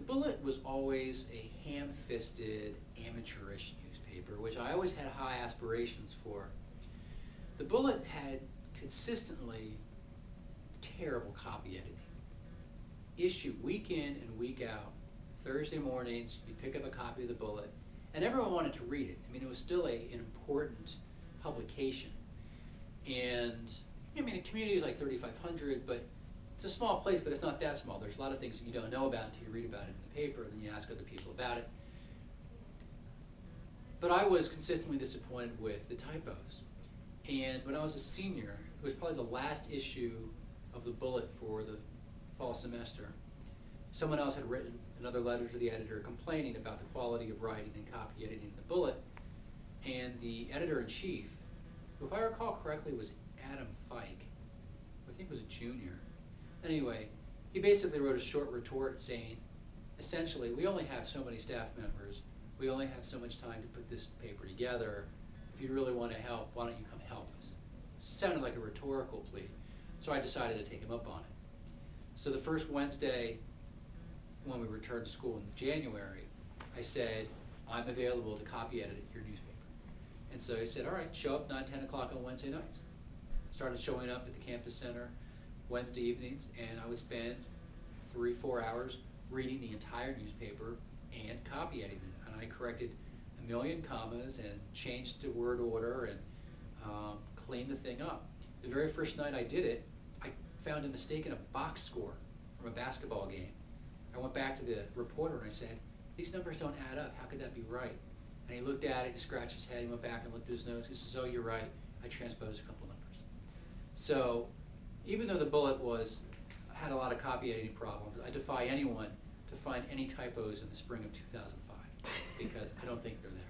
Bullet was always a ham-fisted, amateurish newspaper, which I always had high aspirations for. The Bullet had consistently terrible copy editing. Issue week in and week out. Thursday mornings, you'd pick up a copy of the Bullet, and everyone wanted to read it. I mean, it was still an important publication. And, I mean, the community is like 3,500, but it's a small place, but it's not that small. There's a lot of things that you don't know about until you read about it in the paper, and then you ask other people about it. But I was consistently disappointed with the typos. And when I was a senior, it was probably the last issue of the Bullet for the fall semester. Someone else had written another letter to the editor complaining about the quality of writing and copy editing in the Bullet. And the editor-in-chief, who, if I recall correctly, was Adam Fike, who I think was a junior. Anyway, he basically wrote a short retort saying, essentially, we only have so many staff members. We only have so much time to put this paper together. If you really want to help, why don't you come help us? It sounded like a rhetorical plea, so I decided to take him up on it. So the first Wednesday when we returned to school in January, I said, I'm available to copy edit your newspaper. And so I said, all right, show up 9, 10 o'clock on Wednesday nights. Started showing up at the campus center Wednesday evenings, and I would spend 3-4 hours reading the entire newspaper and copy editing it. And I corrected 1 million commas and changed the word order and cleaned the thing up. The very first night I did it, I found a mistake in a box score from a basketball game. I went back to the reporter and I said, these numbers don't add up, how could that be right? And he looked at it, he scratched his head, he went back and looked at his notes, he says, oh, you're right, I transposed a couple numbers. So even though the Bullet had a lot of copy editing problems, I defy anyone to find any typos in the spring of 2005 because I don't think they're there.